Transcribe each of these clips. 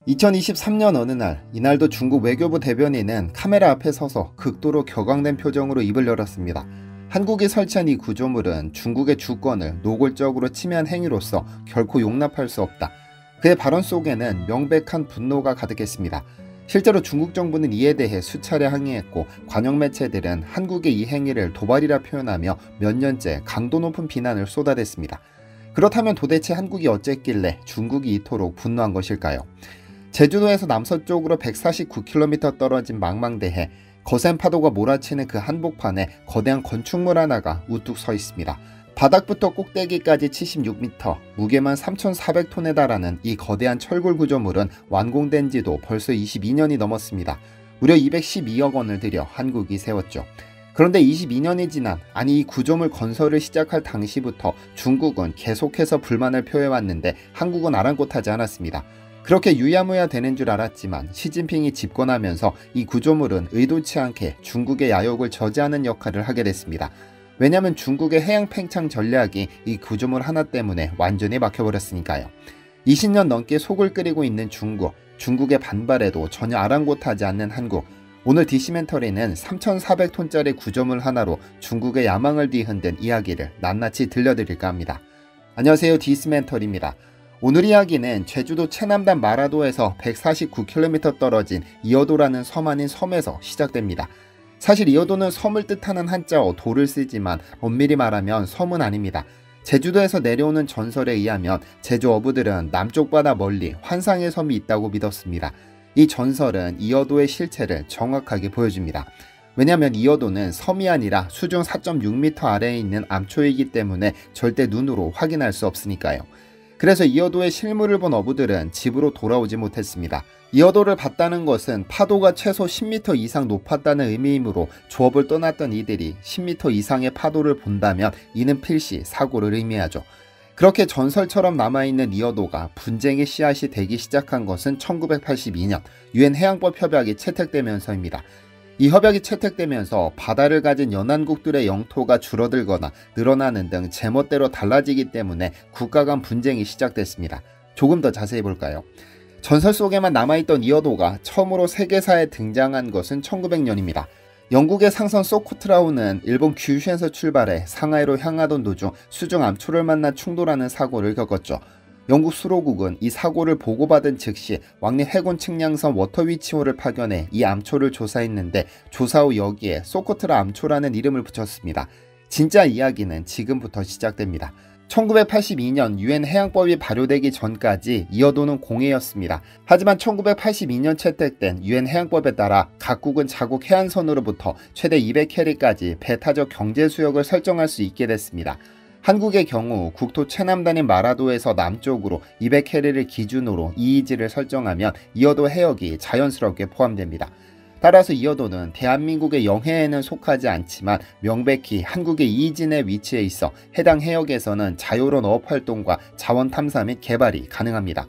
2023년 어느 날, 이날도 중국 외교부 대변인은 카메라 앞에 서서 극도로 격앙된 표정으로 입을 열었습니다. 한국이 설치한 이 구조물은 중국의 주권을 노골적으로 침해한 행위로서 결코 용납할 수 없다. 그의 발언 속에는 명백한 분노가 가득했습니다. 실제로 중국 정부는 이에 대해 수차례 항의했고, 관영 매체들은 한국의 이 행위를 도발이라 표현하며 몇 년째 강도 높은 비난을 쏟아댔습니다. 그렇다면 도대체 한국이 어쨌길래 중국이 이토록 분노한 것일까요? 제주도에서 남서쪽으로 149km 떨어진 망망대해, 거센 파도가 몰아치는 그 한복판에 거대한 건축물 하나가 우뚝 서 있습니다. 바닥부터 꼭대기까지 76m, 무게만 3,400톤에 달하는 이 거대한 철골 구조물은 완공된 지도 벌써 22년이 넘었습니다. 무려 212억 원을 들여 한국이 세웠죠. 그런데 22년이 지난, 이 구조물 건설을 시작할 당시부터 중국은 계속해서 불만을 표해왔는데 한국은 아랑곳하지 않았습니다. 그렇게 유야무야 되는 줄 알았지만 시진핑이 집권하면서 이 구조물은 의도치 않게 중국의 야욕을 저지하는 역할을 하게 됐습니다. 왜냐하면 중국의 해양 팽창 전략이 이 구조물 하나 때문에 완전히 막혀버렸으니까요. 20년 넘게 속을 끓이고 있는 중국의 반발에도 전혀 아랑곳하지 않는 한국. 오늘 디시멘터리는 3,400톤짜리 구조물 하나로 중국의 야망을 뒤흔든 이야기를 낱낱이 들려드릴까 합니다. 안녕하세요, 디시멘터리입니다. 오늘 이야기는 제주도 최남단 마라도에서 149km 떨어진 이어도라는 섬 아닌 섬에서 시작됩니다. 사실 이어도는 섬을 뜻하는 한자어 도를 쓰지만 엄밀히 말하면 섬은 아닙니다. 제주도에서 내려오는 전설에 의하면 제주 어부들은 남쪽 바다 멀리 환상의 섬이 있다고 믿었습니다. 이 전설은 이어도의 실체를 정확하게 보여줍니다. 왜냐하면 이어도는 섬이 아니라 수중 4.6m 아래에 있는 암초이기 때문에 절대 눈으로 확인할 수 없으니까요. 그래서 이어도의 실물을 본 어부들은 집으로 돌아오지 못했습니다. 이어도를 봤다는 것은 파도가 최소 10m 이상 높았다는 의미이므로 조업을 떠났던 이들이 10m 이상의 파도를 본다면 이는 필시 사고를 의미하죠. 그렇게 전설처럼 남아있는 이어도가 분쟁의 씨앗이 되기 시작한 것은 1982년 유엔 해양법 협약이 채택되면서입니다. 이 협약이 채택되면서 바다를 가진 연안국들의 영토가 줄어들거나 늘어나는 등 제멋대로 달라지기 때문에 국가 간 분쟁이 시작됐습니다. 조금 더 자세히 볼까요? 전설 속에만 남아있던 이어도가 처음으로 세계사에 등장한 것은 1900년입니다. 영국의 상선 소코트라우는 일본 규슈에서 출발해 상하이로 향하던 도중 수중 암초를 만나 충돌하는 사고를 겪었죠. 영국 수로국은 이 사고를 보고받은 즉시 왕립 해군 측량선 워터위치호를 파견해 이 암초를 조사했는데 조사 후 여기에 소코트라 암초라는 이름을 붙였습니다. 진짜 이야기는 지금부터 시작됩니다. 1982년 유엔 해양법이 발효되기 전까지 이어도는 공해였습니다. 하지만 1982년 채택된 유엔 해양법에 따라 각국은 자국 해안선으로부터 최대 200캐리까지 배타적 경제 수역을 설정할 수 있게 됐습니다. 한국의 경우 국토 최남단인 마라도에서 남쪽으로 200캐리를 기준으로 EEZ를 설정하면 이어도 해역이 자연스럽게 포함됩니다. 따라서 이어도는 대한민국의 영해에는 속하지 않지만 명백히 한국의 EEZ 내 위치해 있어 해당 해역에서는 자유로운 어업활동과 자원 탐사 및 개발이 가능합니다.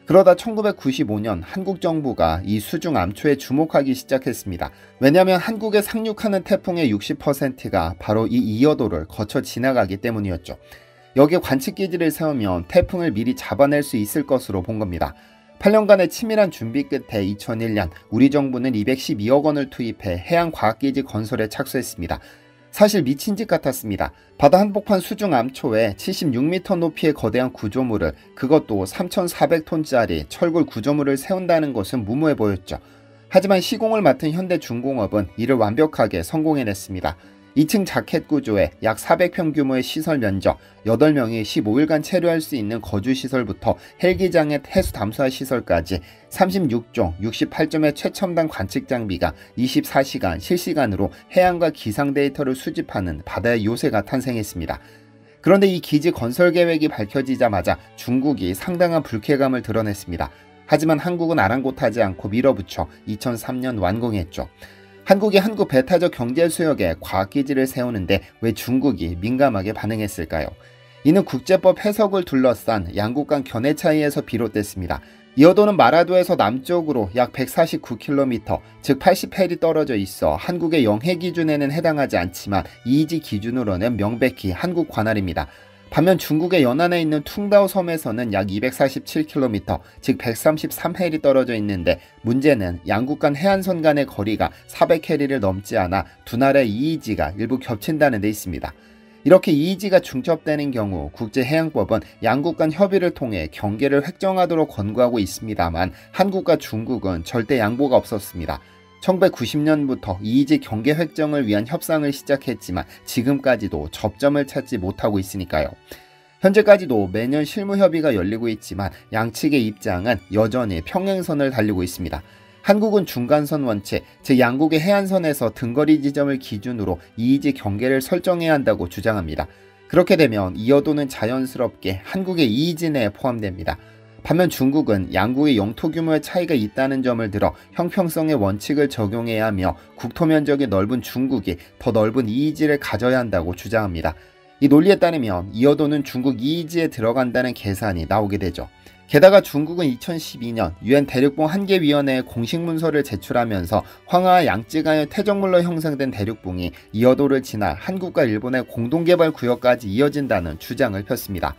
그러다 1995년 한국 정부가 이 수중 암초에 주목하기 시작했습니다. 왜냐하면 한국에 상륙하는 태풍의 60%가 바로 이 이어도를 거쳐 지나가기 때문이었죠. 여기에 관측기지를 세우면 태풍을 미리 잡아낼 수 있을 것으로 본 겁니다. 8년간의 치밀한 준비 끝에 2001년 우리 정부는 212억 원을 투입해 해양과학기지 건설에 착수했습니다. 사실 미친 짓 같았습니다. 바다 한복판 수중 암초에 76m 높이의 거대한 구조물을, 그것도 3,400톤짜리 철골 구조물을 세운다는 것은 무모해 보였죠. 하지만 시공을 맡은 현대중공업은 이를 완벽하게 성공해냈습니다. 2층 자켓 구조에 약 400평 규모의 시설 면적, 8명이 15일간 체류할 수 있는 거주시설부터 헬기장의 해수 담수화 시설까지 36종 68점의 최첨단 관측 장비가 24시간 실시간으로 해양과 기상 데이터를 수집하는 바다의 요새가 탄생했습니다. 그런데 이 기지 건설 계획이 밝혀지자마자 중국이 상당한 불쾌감을 드러냈습니다. 하지만 한국은 아랑곳하지 않고 밀어붙여 2003년 완공했죠. 한국이 한국 배타적 경제 수역에 과학기지를 세우는데 왜 중국이 민감하게 반응했을까요? 이는 국제법 해석을 둘러싼 양국 간 견해 차이에서 비롯됐습니다. 이어도는 마라도에서 남쪽으로 약 149km, 즉 80해리 떨어져 있어 한국의 영해 기준에는 해당하지 않지만 EEZ 기준으로는 명백히 한국 관할입니다. 반면 중국의 연안에 있는 퉁다오 섬에서는 약 247km, 즉 133해리 떨어져 있는데 문제는 양국 간 해안선 간의 거리가 400해리를 넘지 않아 두 나라의 이의지가 일부 겹친다는 데 있습니다. 이렇게 이의지가 중첩되는 경우 국제해양법은 양국 간 협의를 통해 경계를 획정하도록 권고하고 있습니다만 한국과 중국은 절대 양보가 없었습니다. 1990년부터 이의지 경계 획정을 위한 협상을 시작했지만 지금까지도 접점을 찾지 못하고 있으니까요. 현재까지도 매년 실무 협의가 열리고 있지만 양측의 입장은 여전히 평행선을 달리고 있습니다. 한국은 중간선 원칙, 즉 양국의 해안선에서 등거리 지점을 기준으로 이의지 경계를 설정해야 한다고 주장합니다. 그렇게 되면 이어도는 자연스럽게 한국의 이의지 내에 포함됩니다. 반면 중국은 양국의 영토 규모의 차이가 있다는 점을 들어 형평성의 원칙을 적용해야 하며 국토 면적이 넓은 중국이 더 넓은 이의지를 가져야 한다고 주장합니다. 이 논리에 따르면 이어도는 중국 이의지에 들어간다는 계산이 나오게 되죠. 게다가 중국은 2012년 유엔 대륙봉 한계위원회에 공식 문서를 제출하면서 황하와 양쯔 간의 퇴적물로 형성된 대륙봉이 이어도를 지나 한국과 일본의 공동개발 구역까지 이어진다는 주장을 폈습니다.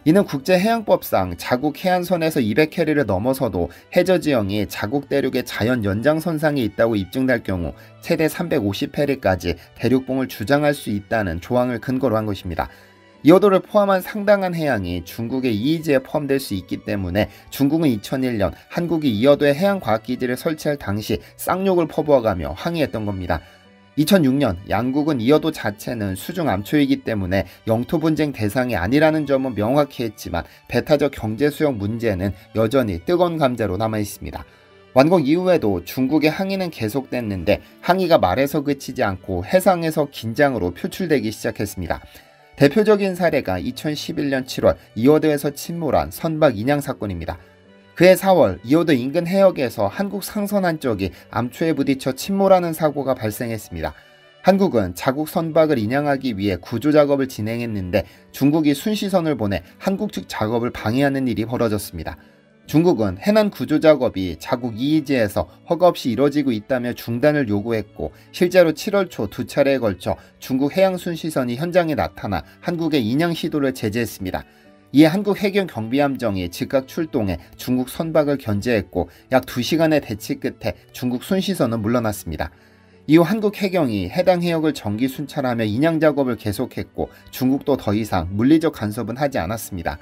이는 국제해양법상 자국 해안선에서 200해리를 넘어서도 해저지형이 자국 대륙의 자연 연장선상에 있다고 입증될 경우 최대 350해리까지 대륙봉을 주장할 수 있다는 조항을 근거로 한 것입니다. 이어도를 포함한 상당한 해양이 중국의 이의지에 포함될 수 있기 때문에 중국은 2001년 한국이 이어도에 해양과학기지를 설치할 당시 쌍욕을 퍼부어가며 항의했던 겁니다. 2006년 양국은 이어도 자체는 수중 암초이기 때문에 영토 분쟁 대상이 아니라는 점은 명확히 했지만 배타적 경제 수용 문제는 여전히 뜨거운 감자로 남아 있습니다. 완공 이후에도 중국의 항의는 계속됐는데 항의가 말에서 그치지 않고 해상에서 긴장으로 표출되기 시작했습니다. 대표적인 사례가 2011년 7월 이어도에서 침몰한 선박 인양 사건입니다. 그해 4월 이어도 인근 해역에서 한국 상선 한 쪽이 암초에 부딪혀 침몰하는 사고가 발생했습니다. 한국은 자국 선박을 인양하기 위해 구조 작업을 진행했는데 중국이 순시선을 보내 한국 측 작업을 방해하는 일이 벌어졌습니다. 중국은 해난 구조 작업이 자국 이의지에서 허가 없이 이뤄지고 있다며 중단을 요구했고 실제로 7월 초 두 차례에 걸쳐 중국 해양순시선이 현장에 나타나 한국의 인양 시도를 제재했습니다. 이에 한국 해경 경비함정이 즉각 출동해 중국 선박을 견제했고 약 2시간의 대치 끝에 중국 순시선은 물러났습니다. 이후 한국 해경이 해당 해역을 정기 순찰하며 인양 작업을 계속했고 중국도 더 이상 물리적 간섭은 하지 않았습니다.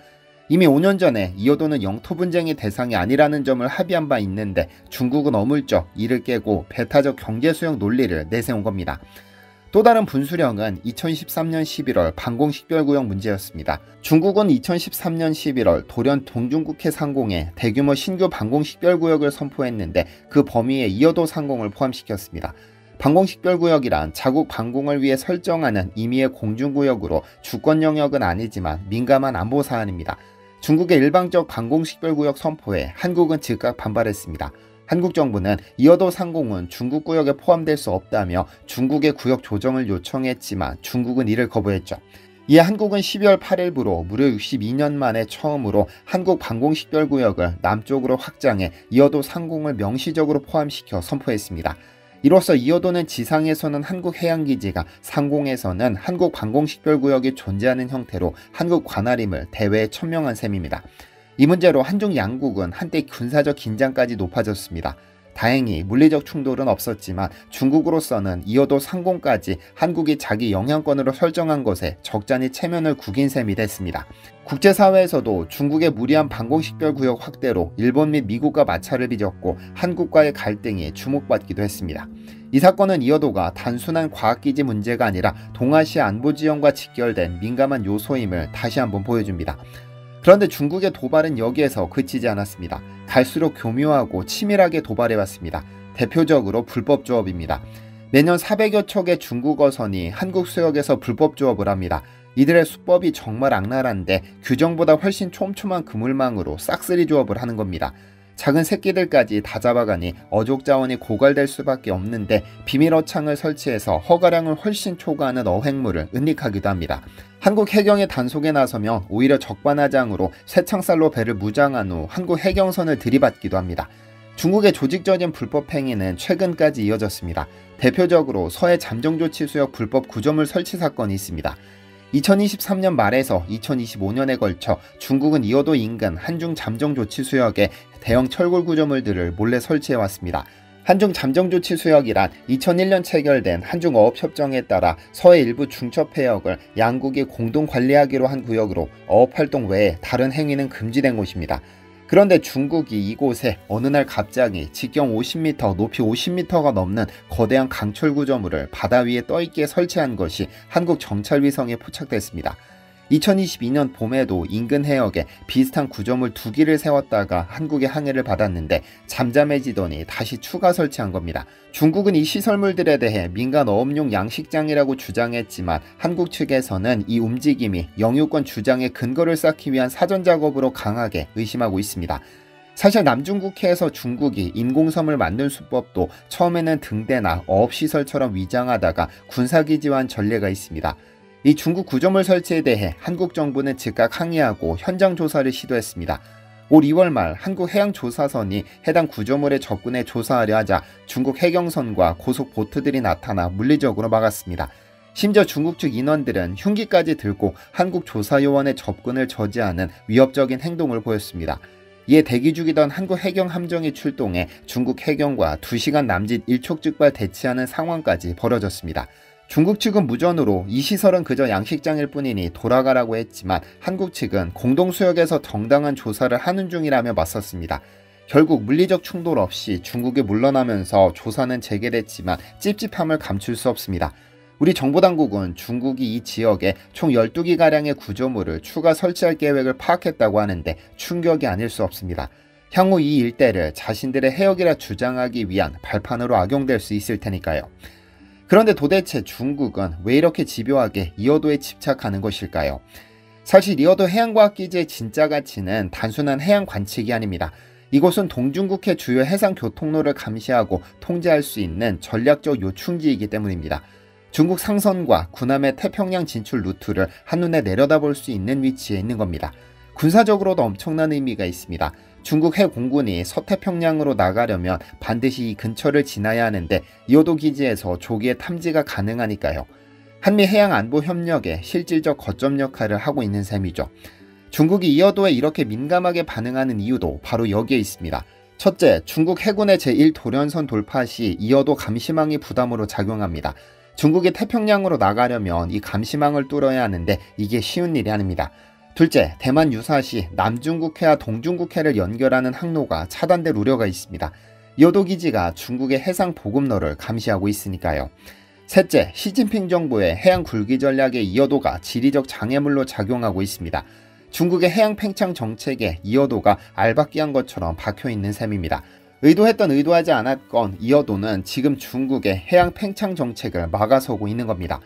이미 5년 전에 이어도는 영토 분쟁의 대상이 아니라는 점을 합의한 바 있는데 중국은 어물쩍 이를 깨고 배타적 경제 수용 논리를 내세운 겁니다. 또 다른 분수령은 2013년 11월 방공식별구역 문제였습니다. 중국은 2013년 11월 돌연 동중국해 상공에 대규모 신규 방공식별구역을 선포했는데 그 범위에 이어도 상공을 포함시켰습니다. 방공식별구역이란 자국 방공을 위해 설정하는 임의의 공중구역으로 주권 영역은 아니지만 민감한 안보 사안입니다. 중국의 일방적 방공식별구역 선포에 한국은 즉각 반발했습니다. 한국 정부는 이어도 상공은 중국 구역에 포함될 수 없다며 중국의 구역 조정을 요청했지만 중국은 이를 거부했죠. 이에 한국은 12월 8일부로 무려 62년 만에 처음으로 한국 방공식별구역을 남쪽으로 확장해 이어도 상공을 명시적으로 포함시켜 선포했습니다. 이로써 이어도는 지상에서는 한국 해양기지가 상공에서는 한국 방공식별구역이 존재하는 형태로 한국 관할임을 대외에 천명한 셈입니다. 이 문제로 한중 양국은 한때 군사적 긴장까지 높아졌습니다. 다행히 물리적 충돌은 없었지만 중국으로서는 이어도 상공까지 한국이 자기 영향권으로 설정한 것에 적잖이 체면을 구긴 셈이 됐습니다. 국제사회에서도 중국의 무리한 방공식별구역 확대로 일본 및 미국과 마찰을 빚었고 한국과의 갈등이 주목받기도 했습니다. 이 사건은 이어도가 단순한 과학기지 문제가 아니라 동아시아 안보지형과 직결된 민감한 요소임을 다시 한번 보여줍니다. 그런데 중국의 도발은 여기에서 그치지 않았습니다. 갈수록 교묘하고 치밀하게 도발해왔습니다. 대표적으로 불법 조업입니다. 매년 400여 척의 중국 어선이 한국 수역에서 불법 조업을 합니다. 이들의 수법이 정말 악랄한데 규정보다 훨씬 촘촘한 그물망으로 싹쓸이 조업을 하는 겁니다. 작은 새끼들까지 다 잡아가니 어족 자원이 고갈될 수밖에 없는데 비밀 어창을 설치해서 허가량을 훨씬 초과하는 어획물을 은닉하기도 합니다. 한국 해경의 단속에 나서면 오히려 적반하장으로 쇠창살로 배를 무장한 후 한국 해경선을 들이받기도 합니다. 중국의 조직적인 불법 행위는 최근까지 이어졌습니다. 대표적으로 서해 잠정조치수역 불법 구조물 설치 사건이 있습니다. 2023년 말에서 2025년에 걸쳐 중국은 이어도 인근 한중 잠정조치수역에 대형 철골 구조물들을 몰래 설치해왔습니다. 한중 잠정조치수역이란 2001년 체결된 한중어업협정에 따라 서해 일부 중첩해역을 양국이 공동 관리하기로 한 구역으로 어업활동 외에 다른 행위는 금지된 곳입니다. 그런데 중국이 이곳에 어느 날 갑자기 직경 50m, 높이 50m가 넘는 거대한 강철 구조물을 바다 위에 떠있게 설치한 것이 한국 정찰위성에 포착됐습니다. 2022년 봄에도 인근 해역에 비슷한 구조물 2기를 세웠다가 한국의 항해를 받았는데 잠잠해지더니 다시 추가 설치한 겁니다. 중국은 이 시설물들에 대해 민간 어업용 양식장이라고 주장했지만 한국 측에서는 이 움직임이 영유권 주장에 근거를 쌓기 위한 사전 작업으로 강하게 의심하고 있습니다. 사실 남중국해에서 중국이 인공섬을 만든 수법도 처음에는 등대나 어업시설처럼 위장하다가 군사기지화한 전례가 있습니다. 이 중국 구조물 설치에 대해 한국 정부는 즉각 항의하고 현장 조사를 시도했습니다. 올 2월 말 한국해양조사선이 해당 구조물에 접근해 조사하려 하자 중국 해경선과 고속 보트들이 나타나 물리적으로 막았습니다. 심지어 중국 측 인원들은 흉기까지 들고 한국 조사요원의 접근을 저지하는 위협적인 행동을 보였습니다. 이에 대기 중이던 한국 해경 함정이 출동해 중국 해경과 2시간 남짓 일촉즉발 대치하는 상황까지 벌어졌습니다. 중국 측은 무전으로 이 시설은 그저 양식장일 뿐이니 돌아가라고 했지만 한국 측은 공동수역에서 정당한 조사를 하는 중이라며 맞섰습니다. 결국 물리적 충돌 없이 중국이 물러나면서 조사는 재개됐지만 찝찝함을 감출 수 없습니다. 우리 정보당국은 중국이 이 지역에 총 12기가량의 구조물을 추가 설치할 계획을 파악했다고 하는데 충격이 아닐 수 없습니다. 향후 이 일대를 자신들의 해역이라 주장하기 위한 발판으로 악용될 수 있을 테니까요. 그런데 도대체 중국은 왜 이렇게 집요하게 이어도에 집착하는 것일까요? 사실 이어도 해양과학기지의 진짜 가치는 단순한 해양 관측이 아닙니다. 이곳은 동중국해 주요 해상 교통로를 감시하고 통제할 수 있는 전략적 요충지이기 때문입니다. 중국 상선과 구남의 태평양 진출 루트를 한눈에 내려다볼 수 있는 위치에 있는 겁니다. 군사적으로도 엄청난 의미가 있습니다. 중국 해공군이 서태평양으로 나가려면 반드시 이 근처를 지나야 하는데 이어도 기지에서 조기에 탐지가 가능하니까요. 한미 해양안보협력의 실질적 거점 역할을 하고 있는 셈이죠. 중국이 이어도에 이렇게 민감하게 반응하는 이유도 바로 여기에 있습니다. 첫째, 중국 해군의 제1도련선 돌파 시 이어도 감시망이 부담으로 작용합니다. 중국이 태평양으로 나가려면 이 감시망을 뚫어야 하는데 이게 쉬운 일이 아닙니다. 둘째, 대만 유사시 남중국해와 동중국해를 연결하는 항로가 차단될 우려가 있습니다. 이어도 기지가 중국의 해상 보급로를 감시하고 있으니까요. 셋째, 시진핑 정부의 해양 굴기 전략의 이어도가 지리적 장애물로 작용하고 있습니다. 중국의 해양 팽창 정책에 이어도가 알박기한 것처럼 박혀있는 셈입니다. 의도했던 의도하지 않았건 이어도는 지금 중국의 해양 팽창 정책을 막아서고 있는 겁니다.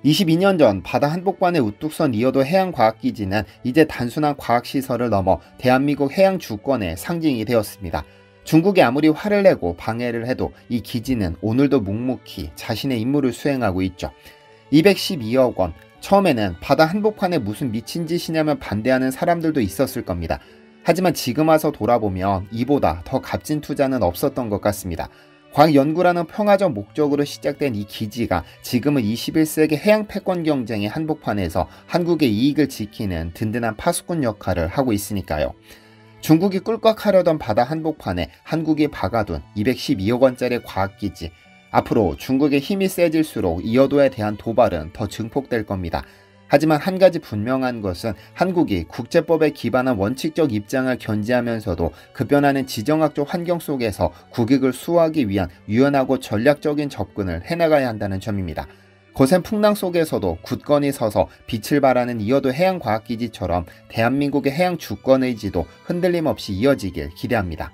22년 전 바다 한복판에 우뚝 선 이어도 해양과학기지는 이제 단순한 과학시설을 넘어 대한민국 해양 주권의 상징이 되었습니다. 중국이 아무리 화를 내고 방해를 해도 이 기지는 오늘도 묵묵히 자신의 임무를 수행하고 있죠. 212억 원, 처음에는 바다 한복판에 무슨 미친 짓이냐면 반대하는 사람들도 있었을 겁니다. 하지만 지금 와서 돌아보면 이보다 더 값진 투자는 없었던 것 같습니다. 과학연구라는 평화적 목적으로 시작된 이 기지가 지금은 21세기 해양 패권 경쟁의 한복판에서 한국의 이익을 지키는 든든한 파수꾼 역할을 하고 있으니까요. 중국이 꿀꺽하려던 바다 한복판에 한국이 박아둔 212억 원짜리 과학기지, 앞으로 중국의 힘이 세질수록 이어도에 대한 도발은 더 증폭될 겁니다. 하지만 한 가지 분명한 것은 한국이 국제법에 기반한 원칙적 입장을 견지하면서도 급변하는 지정학적 환경 속에서 국익을 수호하기 위한 유연하고 전략적인 접근을 해나가야 한다는 점입니다. 거센 풍랑 속에서도 굳건히 서서 빛을 발하는 이어도 해양과학기지처럼 대한민국의 해양 주권 의지도 흔들림 없이 이어지길 기대합니다.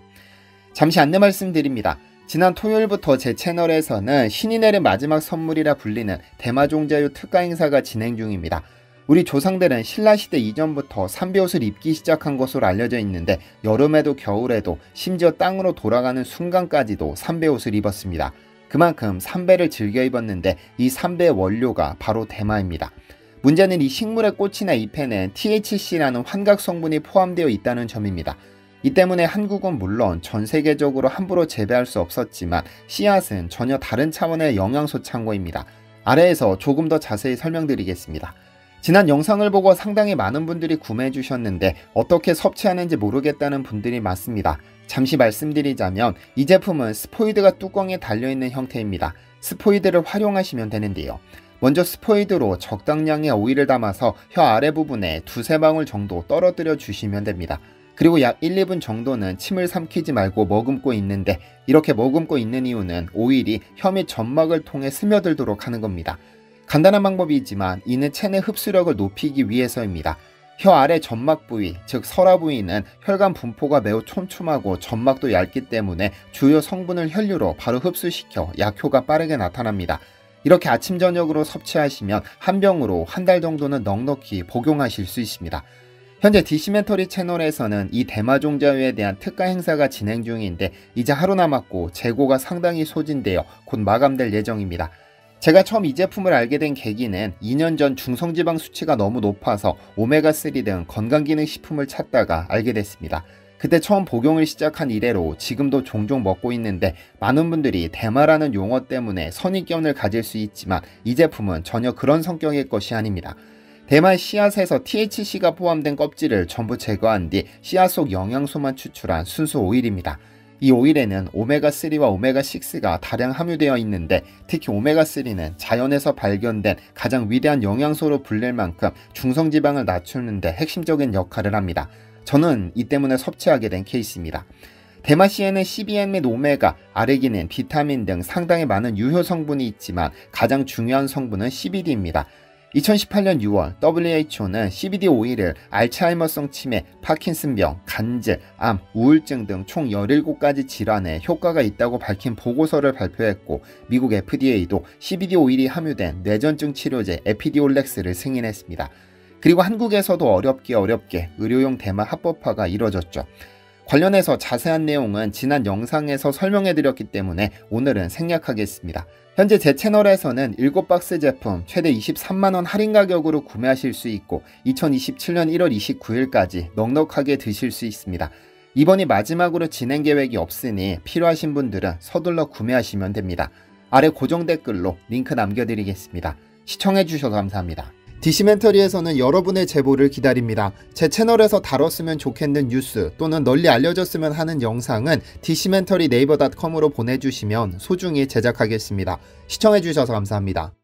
잠시 안내 말씀드립니다. 지난 토요일부터 제 채널에서는 신이 내린 마지막 선물이라 불리는 대마종자유 특가 행사가 진행 중입니다. 우리 조상들은 신라시대 이전부터 삼배옷을 입기 시작한 것으로 알려져 있는데 여름에도 겨울에도 심지어 땅으로 돌아가는 순간까지도 삼배옷을 입었습니다. 그만큼 삼배를 즐겨 입었는데 이 삼배의 원료가 바로 대마입니다. 문제는 이 식물의 꽃이나 잎에는 THC라는 환각 성분이 포함되어 있다는 점입니다. 이 때문에 한국은 물론 전 세계적으로 함부로 재배할 수 없었지만 씨앗은 전혀 다른 차원의 영양소 창고입니다. 아래에서 조금 더 자세히 설명드리겠습니다. 지난 영상을 보고 상당히 많은 분들이 구매해 주셨는데 어떻게 섭취하는지 모르겠다는 분들이 많습니다. 잠시 말씀드리자면 이 제품은 스포이드가 뚜껑에 달려있는 형태입니다. 스포이드를 활용하시면 되는데요. 먼저 스포이드로 적당량의 오일을 담아서 혀 아래 부분에 두세 방울 정도 떨어뜨려 주시면 됩니다. 그리고 약 1, 2분 정도는 침을 삼키지 말고 머금고 있는데, 이렇게 머금고 있는 이유는 오일이 혀 및 점막을 통해 스며들도록 하는 겁니다. 간단한 방법이지만 이는 체내 흡수력을 높이기 위해서입니다. 혀 아래 점막 부위, 즉 설화 부위는 혈관 분포가 매우 촘촘하고 점막도 얇기 때문에 주요 성분을 혈류로 바로 흡수시켜 약효가 빠르게 나타납니다. 이렇게 아침 저녁으로 섭취하시면 한 병으로 한 달 정도는 넉넉히 복용하실 수 있습니다. 현재 디시멘터리 채널에서는 이 대마종자유에 대한 특가 행사가 진행 중인데 이제 하루 남았고 재고가 상당히 소진되어 곧 마감될 예정입니다. 제가 처음 이 제품을 알게 된 계기는 2년 전 중성지방 수치가 너무 높아서 오메가3 등 건강기능식품을 찾다가 알게 됐습니다. 그때 처음 복용을 시작한 이래로 지금도 종종 먹고 있는데, 많은 분들이 대마라는 용어 때문에 선입견을 가질 수 있지만 이 제품은 전혀 그런 성격의 것이 아닙니다. 대마 씨앗에서 THC가 포함된 껍질을 전부 제거한 뒤 씨앗 속 영양소만 추출한 순수 오일입니다. 이 오일에는 오메가3와 오메가6가 다량 함유되어 있는데, 특히 오메가3는 자연에서 발견된 가장 위대한 영양소로 불릴 만큼 중성지방을 낮추는 데 핵심적인 역할을 합니다. 저는 이 때문에 섭취하게 된 케이스입니다. 대마씨에는 CBN 및 오메가, 아르기닌, 비타민 등 상당히 많은 유효 성분이 있지만 가장 중요한 성분은 CBD입니다. 2018년 6월 WHO는 CBD 오일을 알츠하이머성 치매, 파킨슨병, 간질, 암, 우울증 등 총 17가지 질환에 효과가 있다고 밝힌 보고서를 발표했고, 미국 FDA도 CBD 오일이 함유된 뇌전증 치료제 에피디올렉스를 승인했습니다. 그리고 한국에서도 어렵게 의료용 대마 합법화가 이뤄졌죠. 관련해서 자세한 내용은 지난 영상에서 설명해드렸기 때문에 오늘은 생략하겠습니다. 현재 제 채널에서는 7박스 제품 최대 23만원 할인 가격으로 구매하실 수 있고 2027년 1월 29일까지 넉넉하게 드실 수 있습니다. 이번이 마지막으로 진행 계획이 없으니 필요하신 분들은 서둘러 구매하시면 됩니다. 아래 고정 댓글로 링크 남겨드리겠습니다. 시청해주셔서 감사합니다. 디시멘터리에서는 여러분의 제보를 기다립니다. 제 채널에서 다뤘으면 좋겠는 뉴스 또는 널리 알려졌으면 하는 영상은 디시멘터리 네이버.com으로 보내주시면 소중히 제작하겠습니다. 시청해주셔서 감사합니다.